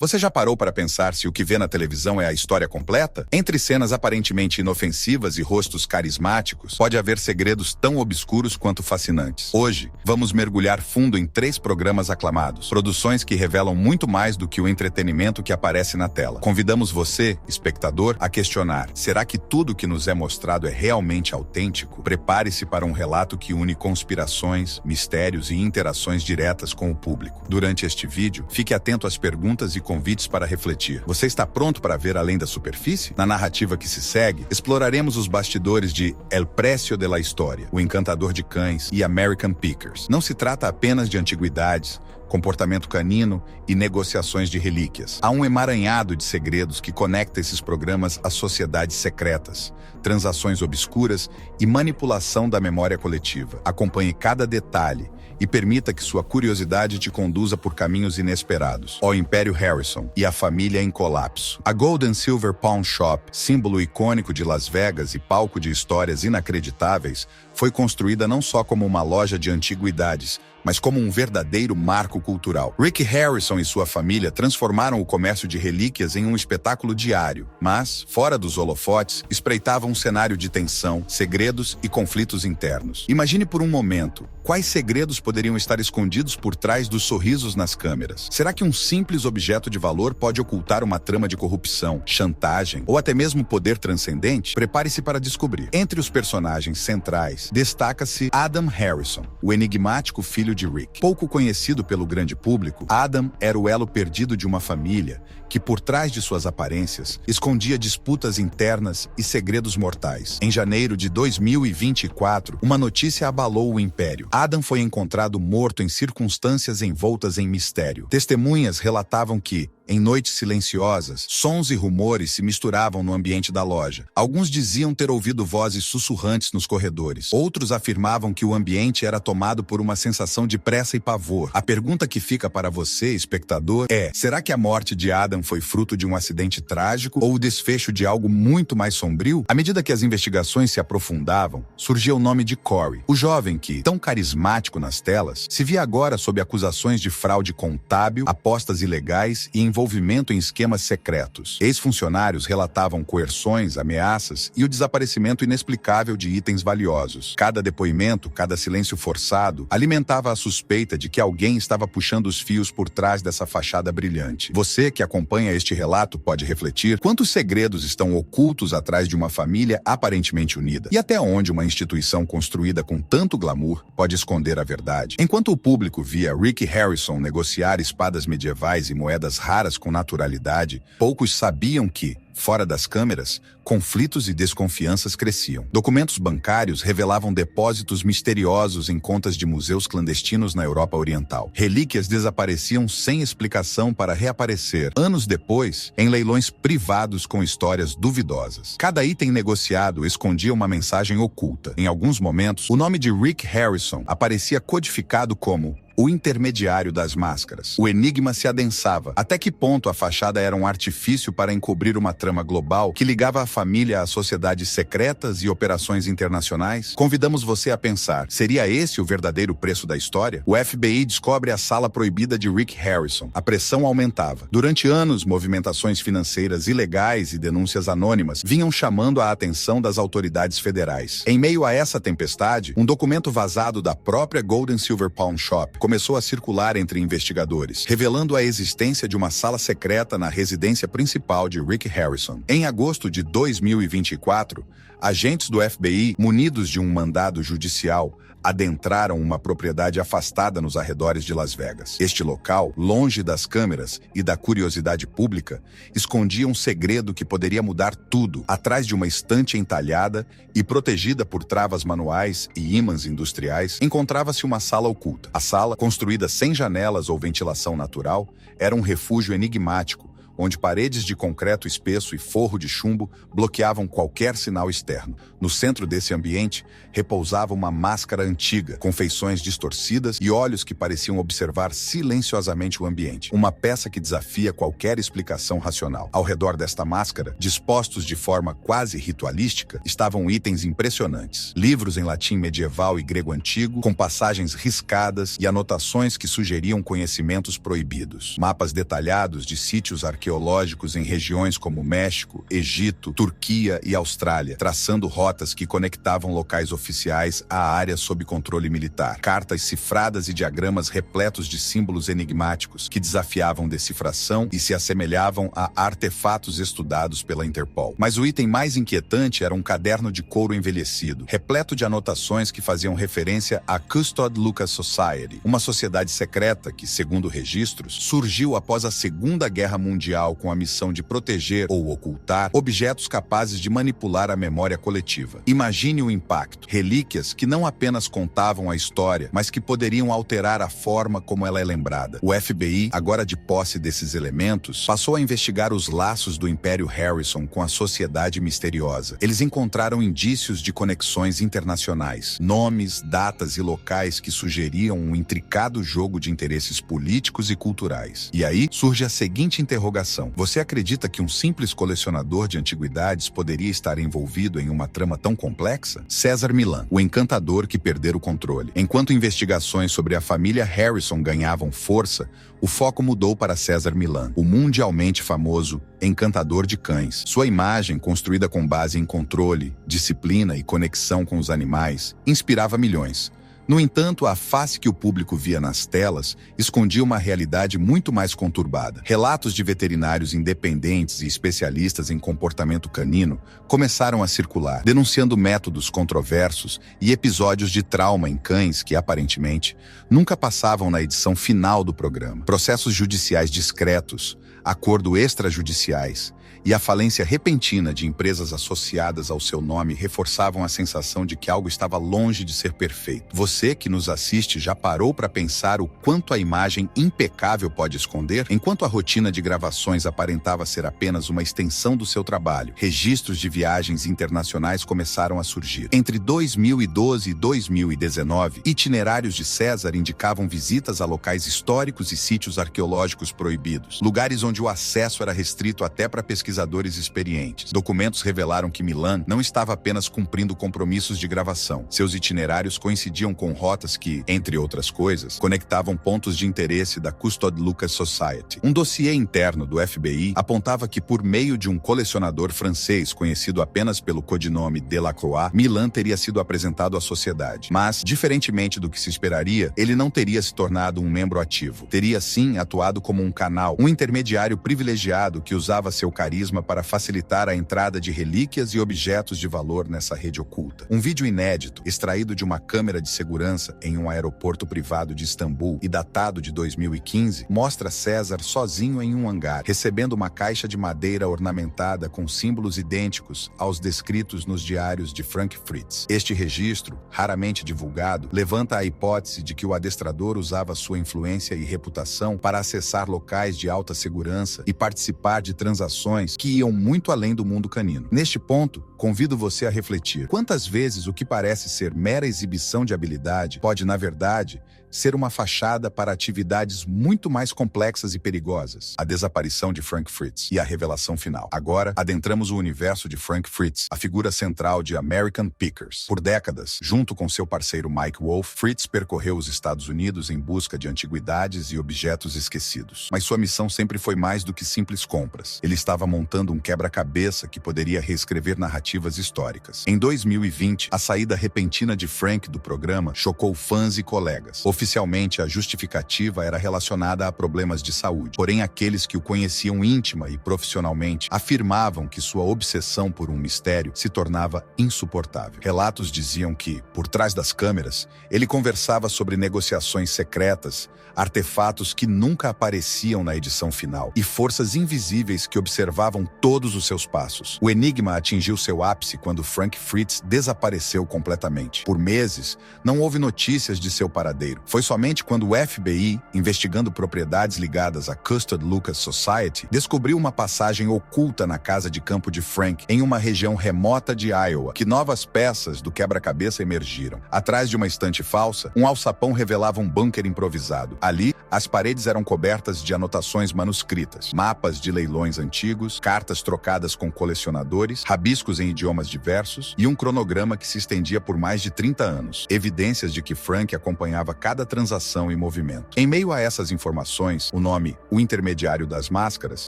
Você já parou para pensar se o que vê na televisão é a história completa? Entre cenas aparentemente inofensivas e rostos carismáticos, pode haver segredos tão obscuros quanto fascinantes. Hoje, vamos mergulhar fundo em 3 programas aclamados, produções que revelam muito mais do que o entretenimento que aparece na tela. Convidamos você, espectador, a questionar: será que tudo que nos é mostrado é realmente autêntico? Prepare-se para um relato que une conspirações, mistérios e interações diretas com o público. Durante este vídeo, fique atento às perguntas e convites para refletir. Você está pronto para ver além da superfície? Na narrativa que se segue, exploraremos os bastidores de El Precio de la História, O Encantador de Cães e American Pickers. Não se trata apenas de antiguidades, comportamento canino e negociações de relíquias. Há um emaranhado de segredos que conecta esses programas às sociedades secretas, transações obscuras e manipulação da memória coletiva. Acompanhe cada detalhe e permita que sua curiosidade te conduza por caminhos inesperados. O Império Harrison e a família em colapso. A Gold and Silver Pawn Shop, símbolo icônico de Las Vegas e palco de histórias inacreditáveis, foi construída não só como uma loja de antiguidades, mas como um verdadeiro marco cultural. Rick Harrison e sua família transformaram o comércio de relíquias em um espetáculo diário, mas, fora dos holofotes, espreitava um cenário de tensão, segredos e conflitos internos. Imagine por um momento, quais segredos poderiam estar escondidos por trás dos sorrisos nas câmeras? Será que um simples objeto de valor pode ocultar uma trama de corrupção, chantagem ou até mesmo poder transcendente? Prepare-se para descobrir. Entre os personagens centrais, destaca-se Adam Harrison, o enigmático filho de Rick. Pouco conhecido pelo grande público, Adam era o elo perdido de uma família que, por trás de suas aparências, escondia disputas internas e segredos mortais. Em janeiro de 2024, uma notícia abalou o império. Adam foi encontrado morto em circunstâncias envoltas em mistério. Testemunhas relatavam que, em noites silenciosas, sons e rumores se misturavam no ambiente da loja. Alguns diziam ter ouvido vozes sussurrantes nos corredores. Outros afirmavam que o ambiente era tomado por uma sensação de pressa e pavor. A pergunta que fica para você, espectador, é: será que a morte de Adam foi fruto de um acidente trágico ou o desfecho de algo muito mais sombrio? À medida que as investigações se aprofundavam, surgia o nome de Corey, o jovem que, tão carismático nas telas, se via agora sob acusações de fraude contábil, apostas ilegais e envolvimento em esquemas secretos. Ex-funcionários relatavam coerções, ameaças e o desaparecimento inexplicável de itens valiosos. Cada depoimento, cada silêncio forçado, alimentava a suspeita de que alguém estava puxando os fios por trás dessa fachada brilhante. Você que acompanha este relato pode refletir: quantos segredos estão ocultos atrás de uma família aparentemente unida? E até onde uma instituição construída com tanto glamour pode esconder a verdade? Enquanto o público via Rick Harrison negociar espadas medievais e moedas raras com naturalidade, poucos sabiam que, fora das câmeras, conflitos e desconfianças cresciam. Documentos bancários revelavam depósitos misteriosos em contas de museus clandestinos na Europa Oriental. Relíquias desapareciam sem explicação para reaparecer, anos depois, em leilões privados com histórias duvidosas. Cada item negociado escondia uma mensagem oculta. Em alguns momentos, o nome de Rick Harrison aparecia codificado como o intermediário das máscaras. O enigma se adensava. Até que ponto a fachada era um artifício para encobrir uma trama global que ligava a família a sociedades secretas e operações internacionais? Convidamos você a pensar: seria esse o verdadeiro preço da história? O FBI descobre a sala proibida de Rick Harrison. A pressão aumentava. Durante anos, movimentações financeiras ilegais e denúncias anônimas vinham chamando a atenção das autoridades federais. Em meio a essa tempestade, um documento vazado da própria Gold and Silver Pawn Shop começou a circular entre investigadores, revelando a existência de uma sala secreta na residência principal de Rick Harrison. Em agosto de 2024, agentes do FBI, munidos de um mandado judicial, adentraram uma propriedade afastada nos arredores de Las Vegas. Este local, longe das câmeras e da curiosidade pública, escondia um segredo que poderia mudar tudo. Atrás de uma estante entalhada e protegida por travas manuais e ímãs industriais, encontrava-se uma sala oculta. A sala, construída sem janelas ou ventilação natural, era um refúgio enigmático, onde paredes de concreto espesso e forro de chumbo bloqueavam qualquer sinal externo. No centro desse ambiente, repousava uma máscara antiga, com feições distorcidas e olhos que pareciam observar silenciosamente o ambiente. Uma peça que desafia qualquer explicação racional. Ao redor desta máscara, dispostos de forma quase ritualística, estavam itens impressionantes. Livros em latim medieval e grego antigo, com passagens riscadas e anotações que sugeriam conhecimentos proibidos. Mapas detalhados de sítios arqueológicos em regiões como México, Egito, Turquia e Austrália, traçando rotas que conectavam locais oficiais a áreas sob controle militar. Cartas cifradas e diagramas repletos de símbolos enigmáticos que desafiavam decifração e se assemelhavam a artefatos estudados pela Interpol. Mas o item mais inquietante era um caderno de couro envelhecido, repleto de anotações que faziam referência à Custod Lucas Society, uma sociedade secreta que, segundo registros, surgiu após a Segunda Guerra Mundial com a missão de proteger ou ocultar objetos capazes de manipular a memória coletiva. Imagine o impacto. Relíquias que não apenas contavam a história, mas que poderiam alterar a forma como ela é lembrada. O FBI, agora de posse desses elementos, passou a investigar os laços do Império Harrison com a sociedade misteriosa. Eles encontraram indícios de conexões internacionais, nomes, datas e locais que sugeriam um intricado jogo de interesses políticos e culturais. E aí surge a seguinte interrogação: você acredita que um simples colecionador de antiguidades poderia estar envolvido em uma trama tão complexa? César Millan, o encantador que perdera o controle. Enquanto investigações sobre a família Harrison ganhavam força, o foco mudou para César Millan, o mundialmente famoso encantador de cães. Sua imagem, construída com base em controle, disciplina e conexão com os animais, inspirava milhões. No entanto, a face que o público via nas telas escondia uma realidade muito mais conturbada. Relatos de veterinários independentes e especialistas em comportamento canino começaram a circular, denunciando métodos controversos e episódios de trauma em cães que, aparentemente, nunca passavam na edição final do programa. Processos judiciais discretos, acordos extrajudiciais e a falência repentina de empresas associadas ao seu nome reforçavam a sensação de que algo estava longe de ser perfeito. Você que nos assiste já parou para pensar o quanto a imagem impecável pode esconder? Enquanto a rotina de gravações aparentava ser apenas uma extensão do seu trabalho, registros de viagens internacionais começaram a surgir. Entre 2012 e 2019, itinerários de César indicavam visitas a locais históricos e sítios arqueológicos proibidos, lugares onde o acesso era restrito até para pesquisadores experientes. Documentos revelaram que Millan não estava apenas cumprindo compromissos de gravação. Seus itinerários coincidiam com rotas que, entre outras coisas, conectavam pontos de interesse da Custod Lucas Society. Um dossiê interno do FBI apontava que, por meio de um colecionador francês conhecido apenas pelo codinome Delacroix, Millan teria sido apresentado à sociedade. Mas, diferentemente do que se esperaria, ele não teria se tornado um membro ativo. Teria, sim, atuado como um canal, um intermediário privilegiado que usava seu carisma para facilitar a entrada de relíquias e objetos de valor nessa rede oculta. Um vídeo inédito, extraído de uma câmera de segurança em um aeroporto privado de Istambul e datado de 2015, mostra César sozinho em um hangar, recebendo uma caixa de madeira ornamentada com símbolos idênticos aos descritos nos diários de Frank Fritz. Este registro, raramente divulgado, levanta a hipótese de que o adestrador usava sua influência e reputação para acessar locais de alta segurança e participar de transações que iam muito além do mundo canino. Neste ponto, convido você a refletir. Quantas vezes o que parece ser mera exibição de habilidade pode, na verdade, ser uma fachada para atividades muito mais complexas e perigosas? A desaparição de Frank Fritz e a revelação final. Agora, adentramos o universo de Frank Fritz, a figura central de American Pickers. Por décadas, junto com seu parceiro Mike Wolf, Fritz percorreu os Estados Unidos em busca de antiguidades e objetos esquecidos. Mas sua missão sempre foi mais do que simples compras. Ele estava montando um quebra-cabeça que poderia reescrever narrativas históricas. Em 2020, a saída repentina de Frank do programa chocou fãs e colegas. Oficialmente, a justificativa era relacionada a problemas de saúde. Porém, aqueles que o conheciam íntima e profissionalmente afirmavam que sua obsessão por um mistério se tornava insuportável. Relatos diziam que, por trás das câmeras, ele conversava sobre negociações secretas, artefatos que nunca apareciam na edição final e forças invisíveis que observavam todos os seus passos. O enigma atingiu seu ápice quando Frank Fritz desapareceu completamente. Por meses, não houve notícias de seu paradeiro. Foi somente quando o FBI, investigando propriedades ligadas à Custard Lucas Society, descobriu uma passagem oculta na casa de campo de Frank, em uma região remota de Iowa, que novas peças do quebra-cabeça emergiram. Atrás de uma estante falsa, um alçapão revelava um bunker improvisado. Ali, as paredes eram cobertas de anotações manuscritas, mapas de leilões antigos, cartas trocadas com colecionadores, rabiscos em idiomas diversos e um cronograma que se estendia por mais de 30 anos, evidências de que Frank acompanhava cada transação e movimento. Em meio a essas informações, o nome O Intermediário das Máscaras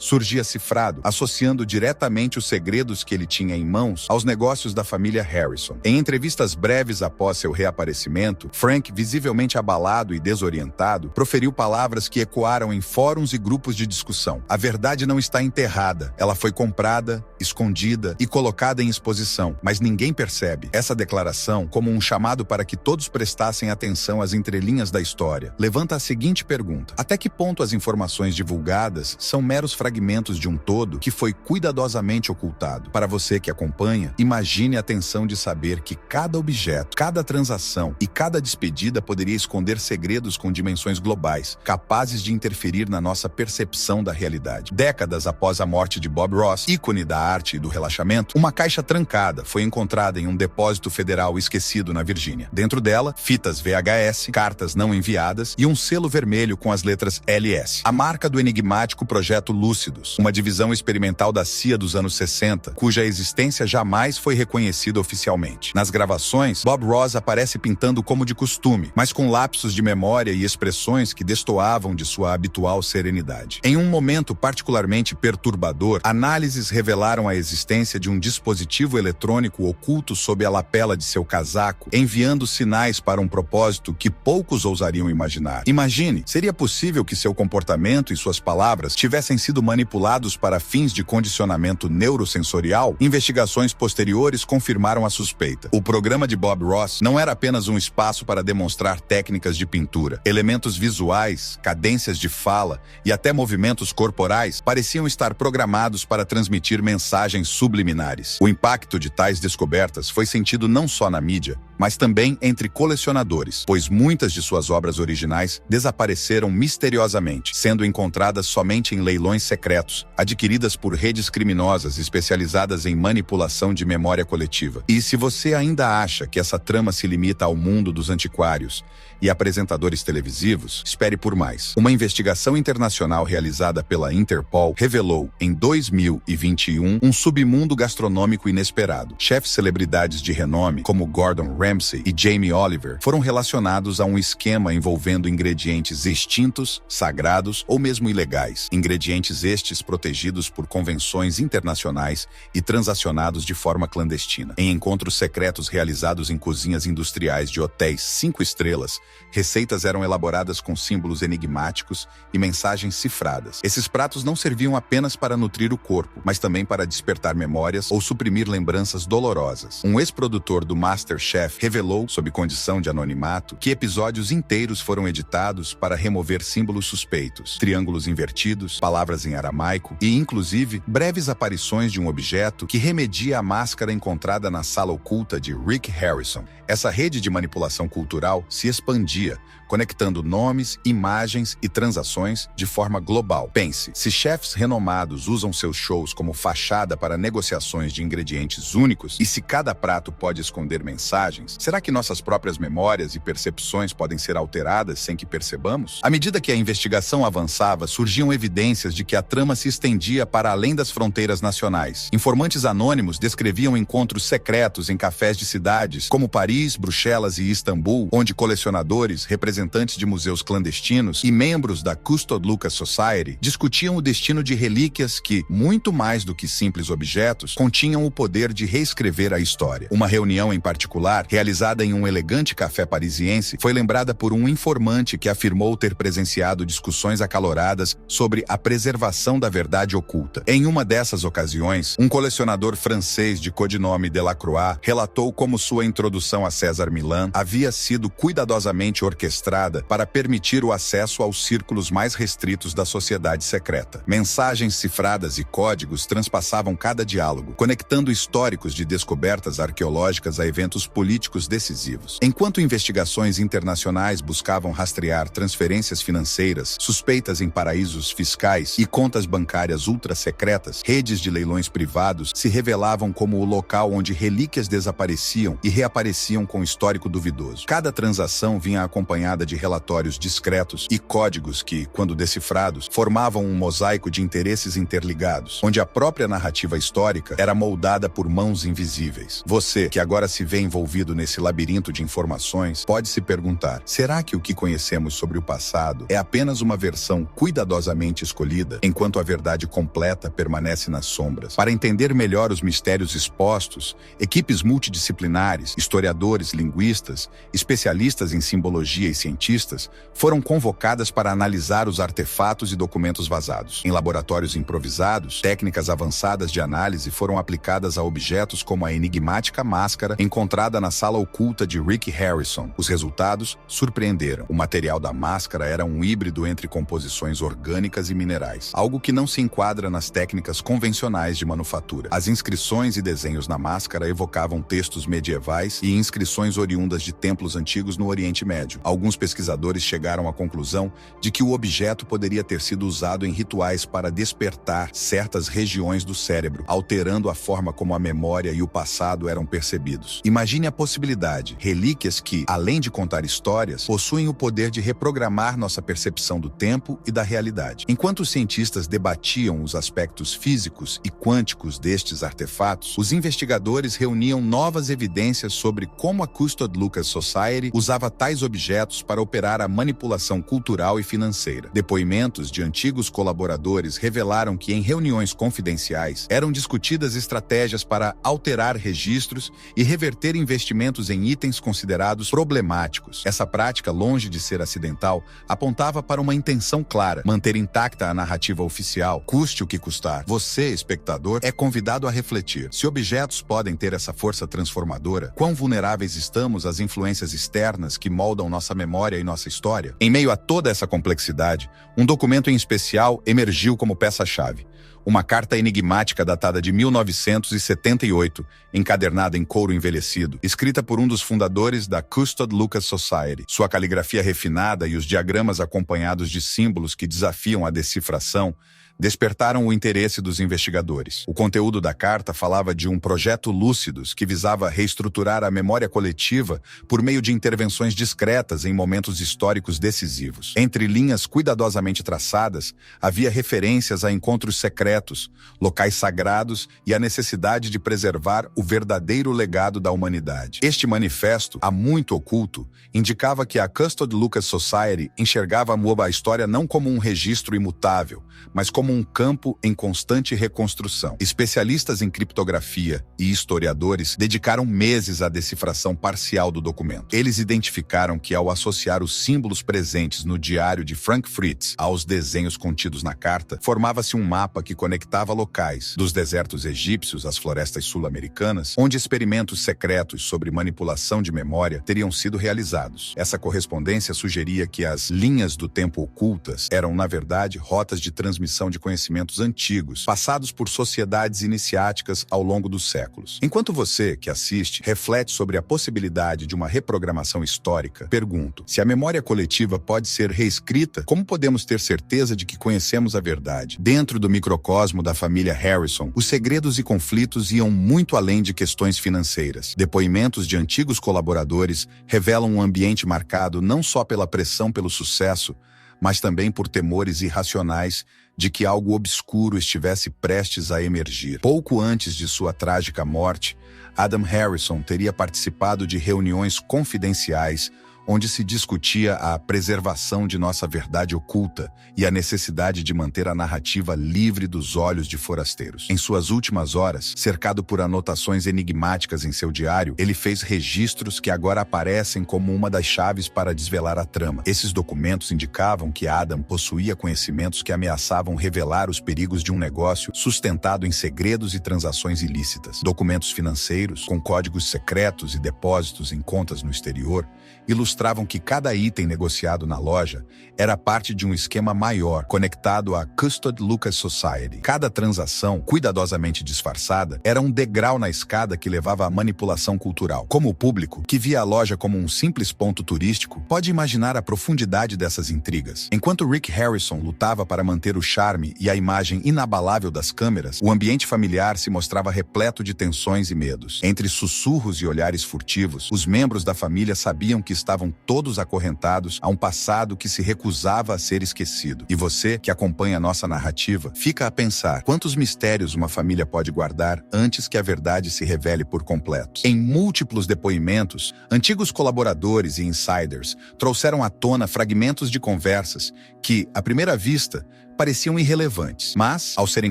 surgia cifrado, associando diretamente os segredos que ele tinha em mãos aos negócios da família Harrison. Em entrevistas breves após seu reaparecimento, Frank, visivelmente abalado e desorientado, proferiu palavras que ecoaram em fóruns e grupos de discussão. A verdade não está enterrada, ela foi comprada, escondida e colocada em exposição, mas ninguém percebe. Essa declaração, como um chamado para que todos prestassem atenção às entrelinhas da história, levanta a seguinte pergunta: até que ponto as informações divulgadas são meros fragmentos de um todo que foi cuidadosamente ocultado? Para você que acompanha, imagine a tensão de saber que cada objeto, cada transação e cada despedida poderia esconder segredos com dimensões globais, capazes de interferir na nossa percepção da realidade. Décadas após a morte de Bob Ross, ícone da arte e do relaxamento, uma caixa trancada foi encontrada em um depósito federal esquecido na Virgínia. Dentro dela, fitas VHS, cartas não enviadas e um selo vermelho com as letras LS. A marca do enigmático Projeto Lúcidos, uma divisão experimental da CIA dos anos 60, cuja existência jamais foi reconhecida oficialmente. Nas gravações, Bob Ross aparece pintando como de costume, mas com lapsos de memória e expressões que destoavam de sua habitual serenidade. Em um momento particularmente perturbador, análises revelaram a existência de um dispositivo eletrônico oculto sob a lapela de seu casaco, enviando sinais para um propósito que poucos ousariam imaginar. Imagine, seria possível que seu comportamento e suas palavras tivessem sido manipulados para fins de condicionamento neurosensorial? Investigações posteriores confirmaram a suspeita. O programa de Bob Ross não era apenas um espaço para demonstrar técnicas de pintura. Elementos visuais, cadências de fala e até movimentos corporais pareciam estar programados para transmitir mensagens subliminares. O impacto de tais descobertas foi sentido não só na mídia, mas também entre colecionadores, pois muitas de suas obras originais desapareceram misteriosamente, sendo encontradas somente em leilões secretos, adquiridas por redes criminosas especializadas em manipulação de memória coletiva. E se você ainda acha que essa trama se limita ao mundo dos antiquários e apresentadores televisivos, espere por mais. Uma investigação internacional realizada pela Interpol revelou, em 2021, um submundo gastronômico inesperado. Chefes celebridades de renome, como Gordon Ramsay e Jamie Oliver, foram relacionados a um esquema envolvendo ingredientes extintos, sagrados ou mesmo ilegais. Ingredientes estes protegidos por convenções internacionais e transacionados de forma clandestina. Em encontros secretos realizados em cozinhas industriais de hotéis 5 estrelas, receitas eram elaboradas com símbolos enigmáticos e mensagens cifradas. Esses pratos não serviam apenas para nutrir o corpo, mas também para despertar memórias ou suprimir lembranças dolorosas. Um ex-produtor do MasterChef revelou, sob condição de anonimato, que episódios inteiros foram editados para remover símbolos suspeitos, triângulos invertidos, palavras em aramaico e, inclusive, breves aparições de um objeto que remedia à máscara encontrada na sala oculta de Rick Harrison. Essa rede de manipulação cultural se expandia, conectando nomes, imagens e transações de forma global. Pense, se chefes renomados usam seus shows como fachada para negociações de ingredientes únicos, e se cada prato pode esconder mensagens, será que nossas próprias memórias e percepções podem ser alteradas sem que percebamos? À medida que a investigação avançava, surgiam evidências de que a trama se estendia para além das fronteiras nacionais. Informantes anônimos descreviam encontros secretos em cafés de cidades como Paris, Bruxelas e Istambul, onde colecionadores, representantes de museus clandestinos e membros da Custard Lucas Society discutiam o destino de relíquias que, muito mais do que simples objetos, continham o poder de reescrever a história. Uma reunião em particular, realizada em um elegante café parisiense, foi lembrada por um informante que afirmou ter presenciado discussões acaloradas sobre a preservação da verdade oculta. Em uma dessas ocasiões, um colecionador francês de codinome Delacroix relatou como sua introdução a César Millan havia sido cuidadosamente orquestrada para permitir o acesso aos círculos mais restritos da sociedade secreta. Mensagens cifradas e códigos transpassavam cada diálogo, conectando históricos de descobertas arqueológicas a eventos políticos decisivos. anos. Enquanto investigações internacionais buscavam rastrear transferências financeiras, suspeitas em paraísos fiscais e contas bancárias ultra-secretas, redes de leilões privados se revelavam como o local onde relíquias desapareciam e reapareciam com histórico duvidoso. Cada transação vinha acompanhada de relatórios discretos e códigos que, quando decifrados, formavam um mosaico de interesses interligados, onde a própria narrativa histórica era moldada por mãos invisíveis. Você, que agora se vê envolvido nesse labirinto de informações, pode se perguntar: será que o que conhecemos sobre o passado é apenas uma versão cuidadosamente escolhida, enquanto a verdade completa permanece nas sombras? Para entender melhor os mistérios expostos, equipes multidisciplinares, historiadores, linguistas, especialistas em simbologia e cientistas foram convocadas para analisar os artefatos e documentos vazados. Em laboratórios improvisados, técnicas avançadas de análise foram aplicadas a objetos como a enigmática máscara encontrada na sala oculta de Rick Harrison. Os resultados surpreenderam. O material da máscara era um híbrido entre composições orgânicas e minerais, algo que não se enquadra nas técnicas convencionais de manufatura. As inscrições e desenhos na máscara evocavam textos medievais e inscrições oriundas de templos antigos no Oriente Médio. Alguns pesquisadores chegaram à conclusão de que o objeto poderia ter sido usado em rituais para despertar certas regiões do cérebro, alterando a forma como a memória e o passado eram percebidos. Imagine a possibilidade: relíquias que, além de contar histórias, possuem o poder de reprogramar nossa percepção do tempo e da realidade. Enquanto os cientistas debatiam os aspectos físicos e quânticos destes artefatos, os investigadores reuniam novas evidências sobre como a Custod Lucas Society usava tais objetos para operar a manipulação cultural e financeira. Depoimentos de antigos colaboradores revelaram que em reuniões confidenciais eram discutidas estratégias para alterar registros e reverter investimentos em itens considerados problemáticos. Essa prática, longe de ser acidental, apontava para uma intenção clara: manter intacta a narrativa oficial, custe o que custar. Você, espectador, é convidado a refletir: se objetos podem ter essa força transformadora, quão vulneráveis estamos às influências externas que moldam nossa memória e nossa história? Em meio a toda essa complexidade, um documento em especial emergiu como peça-chave: uma carta enigmática datada de 1978, encadernada em couro envelhecido, escrita por um dos fundadores da Custod Lucas Society. Sua caligrafia refinada e os diagramas acompanhados de símbolos que desafiam a decifração despertaram o interesse dos investigadores. O conteúdo da carta falava de um projeto Lúcidos que visava reestruturar a memória coletiva por meio de intervenções discretas em momentos históricos decisivos. Entre linhas cuidadosamente traçadas, havia referências a encontros secretos, locais sagrados e a necessidade de preservar o verdadeiro legado da humanidade. Este manifesto, há muito oculto, indicava que a Custod Lucas Society enxergava a história não como um registro imutável, mas como um campo em constante reconstrução. Especialistas em criptografia e historiadores dedicaram meses à decifração parcial do documento. Eles identificaram que, ao associar os símbolos presentes no diário de Frank Fritz aos desenhos contidos na carta, formava-se um mapa que conectava locais, dos desertos egípcios às florestas sul-americanas, onde experimentos secretos sobre manipulação de memória teriam sido realizados. Essa correspondência sugeria que as linhas do tempo ocultas eram, na verdade, rotas de transmissão de conhecimentos antigos, passados por sociedades iniciáticas ao longo dos séculos. Enquanto você, que assiste, reflete sobre a possibilidade de uma reprogramação histórica, pergunto: se a memória coletiva pode ser reescrita, como podemos ter certeza de que conhecemos a verdade? Dentro do microcosmo da família Harrison, os segredos e conflitos iam muito além de questões financeiras. Depoimentos de antigos colaboradores revelam um ambiente marcado não só pela pressão pelo sucesso, mas também por temores irracionais de que algo obscuro estivesse prestes a emergir. Pouco antes de sua trágica morte, Adam Harrison teria participado de reuniões confidenciais onde se discutia a preservação de nossa verdade oculta e a necessidade de manter a narrativa livre dos olhos de forasteiros. Em suas últimas horas, cercado por anotações enigmáticas em seu diário, ele fez registros que agora aparecem como uma das chaves para desvelar a trama. Esses documentos indicavam que Adam possuía conhecimentos que ameaçavam revelar os perigos de um negócio sustentado em segredos e transações ilícitas. Documentos financeiros, com códigos secretos e depósitos em contas no exterior, ilustravam mostravam que cada item negociado na loja era parte de um esquema maior, conectado à Custod Lucas Society. Cada transação, cuidadosamente disfarçada, era um degrau na escada que levava à manipulação cultural. Como o público, que via a loja como um simples ponto turístico, pode imaginar a profundidade dessas intrigas. Enquanto Rick Harrison lutava para manter o charme e a imagem inabalável das câmeras, o ambiente familiar se mostrava repleto de tensões e medos. Entre sussurros e olhares furtivos, os membros da família sabiam que estavam todos acorrentados a um passado que se recusava a ser esquecido. E você, que acompanha nossa narrativa, fica a pensar quantos mistérios uma família pode guardar antes que a verdade se revele por completo. Em múltiplos depoimentos, antigos colaboradores e insiders trouxeram à tona fragmentos de conversas que, à primeira vista, pareciam irrelevantes. Mas, ao serem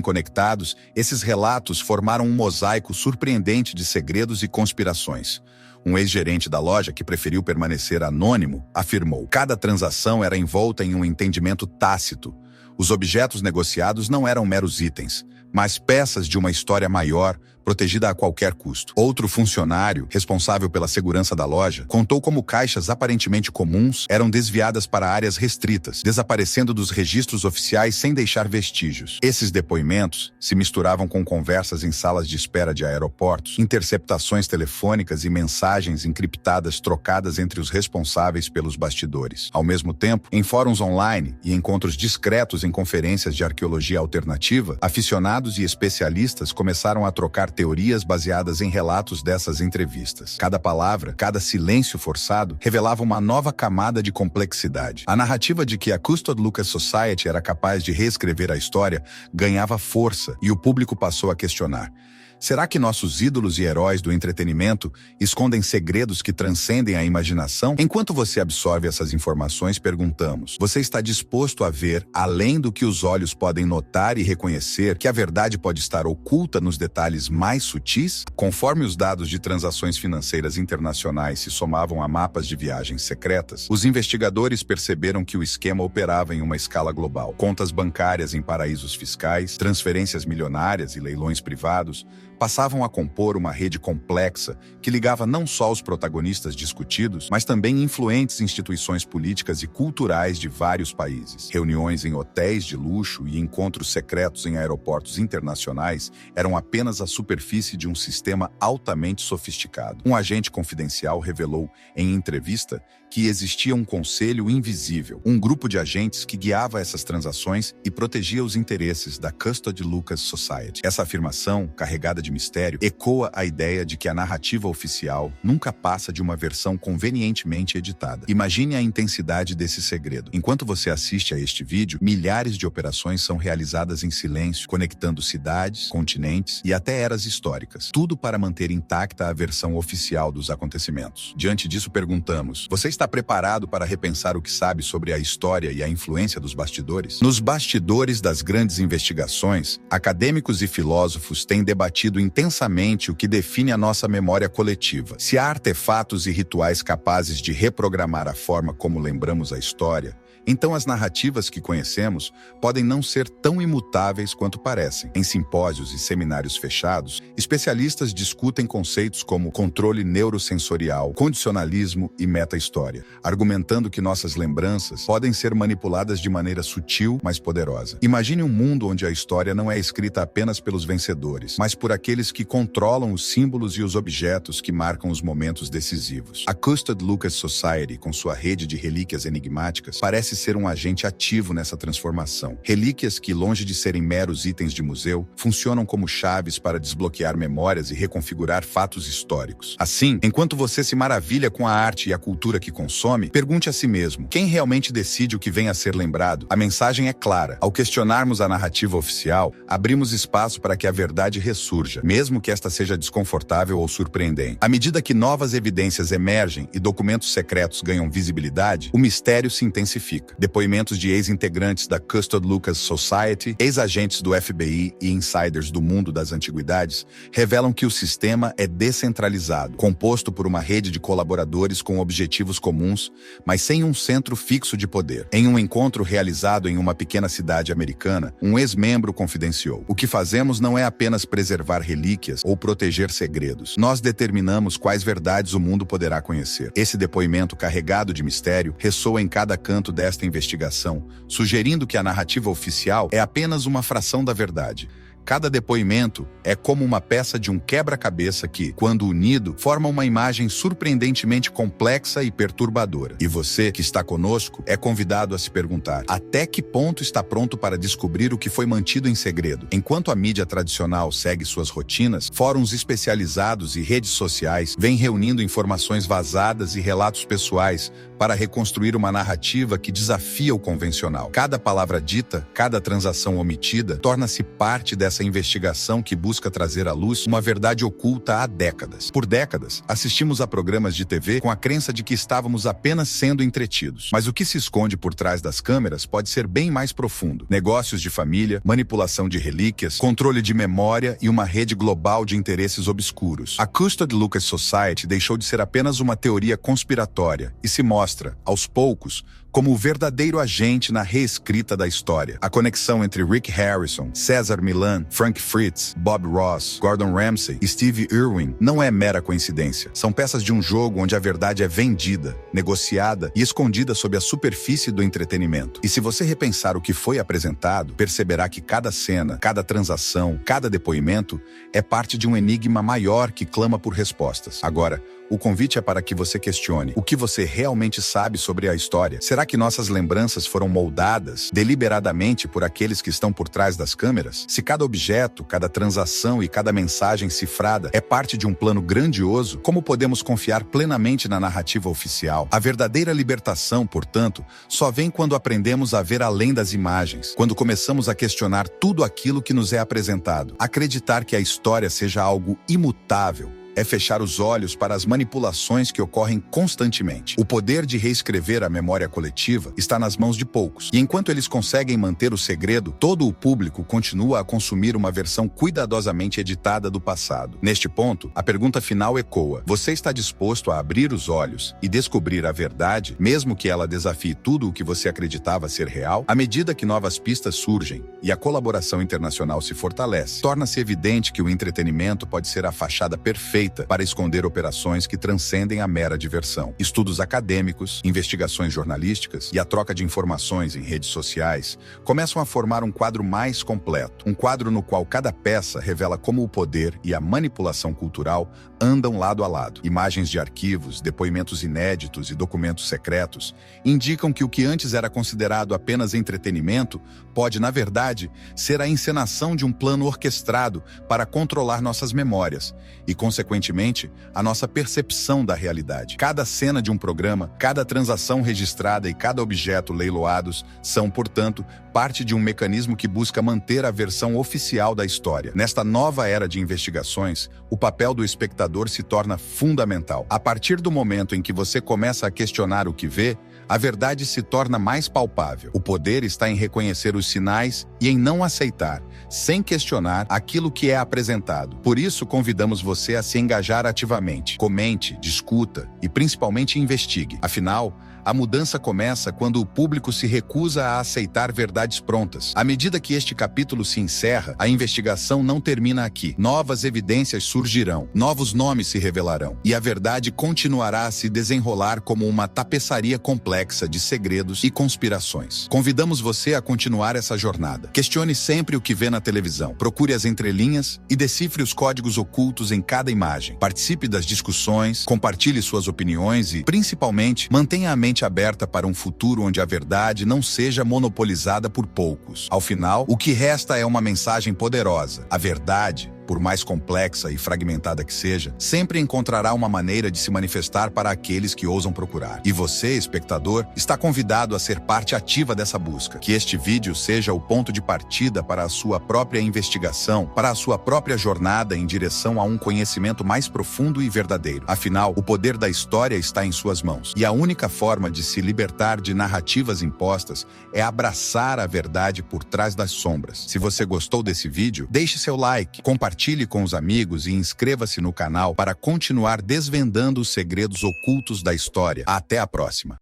conectados, esses relatos formaram um mosaico surpreendente de segredos e conspirações. Um ex-gerente da loja, que preferiu permanecer anônimo, afirmou: cada transação era envolta em um entendimento tácito. Os objetos negociados não eram meros itens, mas peças de uma história maior, protegida a qualquer custo. Outro funcionário, responsável pela segurança da loja, contou como caixas aparentemente comuns eram desviadas para áreas restritas, desaparecendo dos registros oficiais sem deixar vestígios. Esses depoimentos se misturavam com conversas em salas de espera de aeroportos, interceptações telefônicas e mensagens encriptadas trocadas entre os responsáveis pelos bastidores. Ao mesmo tempo, em fóruns online e encontros discretos em conferências de arqueologia alternativa, aficionados e especialistas começaram a trocar teorias baseadas em relatos dessas entrevistas. Cada palavra, cada silêncio forçado, revelava uma nova camada de complexidade. A narrativa de que a Custod Lucas Society era capaz de reescrever a história ganhava força e o público passou a questionar: será que nossos ídolos e heróis do entretenimento escondem segredos que transcendem a imaginação? Enquanto você absorve essas informações, perguntamos: você está disposto a ver, além do que os olhos podem notar e reconhecer, que a verdade pode estar oculta nos detalhes mais sutis? Conforme os dados de transações financeiras internacionais se somavam a mapas de viagens secretas, os investigadores perceberam que o esquema operava em uma escala global. Contas bancárias em paraísos fiscais, transferências milionárias e leilões privados passavam a compor uma rede complexa que ligava não só os protagonistas discutidos, mas também influentes instituições políticas e culturais de vários países. Reuniões em hotéis de luxo e encontros secretos em aeroportos internacionais eram apenas a superfície de um sistema altamente sofisticado. Um agente confidencial revelou, em entrevista, que existia um conselho invisível, um grupo de agentes que guiava essas transações e protegia os interesses da Custod Lucas Society. Essa afirmação, carregada de mistério, ecoa a ideia de que a narrativa oficial nunca passa de uma versão convenientemente editada. Imagine a intensidade desse segredo. Enquanto você assiste a este vídeo, milhares de operações são realizadas em silêncio, conectando cidades, continentes e até eras históricas. Tudo para manter intacta a versão oficial dos acontecimentos. Diante disso, perguntamos: você está preparado para repensar o que sabe sobre a história e a influência dos bastidores? Nos bastidores das grandes investigações, acadêmicos e filósofos têm debatido intensamente o que define a nossa memória coletiva. Se há artefatos e rituais capazes de reprogramar a forma como lembramos a história, então as narrativas que conhecemos podem não ser tão imutáveis quanto parecem. Em simpósios e seminários fechados, especialistas discutem conceitos como controle neurosensorial, condicionalismo e meta-história, argumentando que nossas lembranças podem ser manipuladas de maneira sutil, mas poderosa. Imagine um mundo onde a história não é escrita apenas pelos vencedores, mas por aqueles que controlam os símbolos e os objetos que marcam os momentos decisivos. A Custod Lucas Society, com sua rede de relíquias enigmáticas, parece ser um agente ativo nessa transformação. Relíquias que, longe de serem meros itens de museu, funcionam como chaves para desbloquear memórias e reconfigurar fatos históricos. Assim, enquanto você se maravilha com a arte e a cultura que consome, pergunte a si mesmo: quem realmente decide o que vem a ser lembrado? A mensagem é clara. Ao questionarmos a narrativa oficial, abrimos espaço para que a verdade ressurja, mesmo que esta seja desconfortável ou surpreendente. À medida que novas evidências emergem e documentos secretos ganham visibilidade, o mistério se intensifica. pública. Depoimentos de ex-integrantes da Custody Lucas Society, ex-agentes do FBI e insiders do mundo das antiguidades revelam que o sistema é descentralizado, composto por uma rede de colaboradores com objetivos comuns, mas sem um centro fixo de poder. Em um encontro realizado em uma pequena cidade americana, um ex-membro confidenciou: "O que fazemos não é apenas preservar relíquias ou proteger segredos. Nós determinamos quais verdades o mundo poderá conhecer." Esse depoimento carregado de mistério ressoa em cada canto desta investigação, sugerindo que a narrativa oficial é apenas uma fração da verdade. Cada depoimento é como uma peça de um quebra-cabeça que, quando unido, forma uma imagem surpreendentemente complexa e perturbadora. E você, que está conosco, é convidado a se perguntar: até que ponto está pronto para descobrir o que foi mantido em segredo? Enquanto a mídia tradicional segue suas rotinas, fóruns especializados e redes sociais vêm reunindo informações vazadas e relatos pessoais para reconstruir uma narrativa que desafia o convencional. Cada palavra dita, cada transação omitida, torna-se parte dessa investigação que busca trazer à luz uma verdade oculta há décadas. Por décadas, assistimos a programas de TV com a crença de que estávamos apenas sendo entretidos. Mas o que se esconde por trás das câmeras pode ser bem mais profundo. Negócios de família, manipulação de relíquias, controle de memória e uma rede global de interesses obscuros. A Custody Lucas Society deixou de ser apenas uma teoria conspiratória e se mostra, aos poucos, como o verdadeiro agente na reescrita da história. A conexão entre Rick Harrison, César Millan, Frank Fritz, Bob Ross, Gordon Ramsay e Steve Irwin não é mera coincidência. São peças de um jogo onde a verdade é vendida, negociada e escondida sob a superfície do entretenimento. E se você repensar o que foi apresentado, perceberá que cada cena, cada transação, cada depoimento é parte de um enigma maior que clama por respostas. Agora, o convite é para que você questione o que você realmente sabe sobre a história. Será que nossas lembranças foram moldadas deliberadamente por aqueles que estão por trás das câmeras? Se cada objeto, cada transação e cada mensagem cifrada é parte de um plano grandioso, como podemos confiar plenamente na narrativa oficial? A verdadeira libertação, portanto, só vem quando aprendemos a ver além das imagens, quando começamos a questionar tudo aquilo que nos é apresentado. Acreditar que a história seja algo imutável é fechar os olhos para as manipulações que ocorrem constantemente. O poder de reescrever a memória coletiva está nas mãos de poucos. E enquanto eles conseguem manter o segredo, todo o público continua a consumir uma versão cuidadosamente editada do passado. Neste ponto, a pergunta final ecoa: você está disposto a abrir os olhos e descobrir a verdade, mesmo que ela desafie tudo o que você acreditava ser real? À medida que novas pistas surgem e a colaboração internacional se fortalece, torna-se evidente que o entretenimento pode ser a fachada perfeita para esconder operações que transcendem a mera diversão. Estudos acadêmicos, investigações jornalísticas e a troca de informações em redes sociais começam a formar um quadro mais completo. Um quadro no qual cada peça revela como o poder e a manipulação cultural andam lado a lado. Imagens de arquivos, depoimentos inéditos e documentos secretos indicam que o que antes era considerado apenas entretenimento pode, na verdade, ser a encenação de um plano orquestrado para controlar nossas memórias e, consequentemente, a nossa percepção da realidade. Cada cena de um programa, cada transação registrada e cada objeto leiloados são, portanto, parte de um mecanismo que busca manter a versão oficial da história. Nesta nova era de investigações, o papel do espectador se torna fundamental. A partir do momento em que você começa a questionar o que vê, a verdade se torna mais palpável. O poder está em reconhecer os sinais e em não aceitar, sem questionar, aquilo que é apresentado. Por isso, convidamos você a se engajar ativamente. Comente, discuta e, principalmente, investigue. Afinal, a mudança começa quando o público se recusa a aceitar verdades prontas. À medida que este capítulo se encerra, a investigação não termina aqui. Novas evidências surgirão, novos nomes se revelarão, e a verdade continuará a se desenrolar como uma tapeçaria complexa de segredos e conspirações. Convidamos você a continuar essa jornada. Questione sempre o que vê na televisão, procure as entrelinhas e decifre os códigos ocultos em cada imagem. Participe das discussões, compartilhe suas opiniões e, principalmente, mantenha a mente aberta para um futuro onde a verdade não seja monopolizada por poucos. Ao final, o que resta é uma mensagem poderosa. A verdade por mais complexa e fragmentada que seja, sempre encontrará uma maneira de se manifestar para aqueles que ousam procurar. E você, espectador, está convidado a ser parte ativa dessa busca. Que este vídeo seja o ponto de partida para a sua própria investigação, para a sua própria jornada em direção a um conhecimento mais profundo e verdadeiro. Afinal, o poder da história está em suas mãos. E a única forma de se libertar de narrativas impostas é abraçar a verdade por trás das sombras. Se você gostou desse vídeo, deixe seu like, compartilhe com os amigos e inscreva-se no canal para continuar desvendando os segredos ocultos da história. Até a próxima!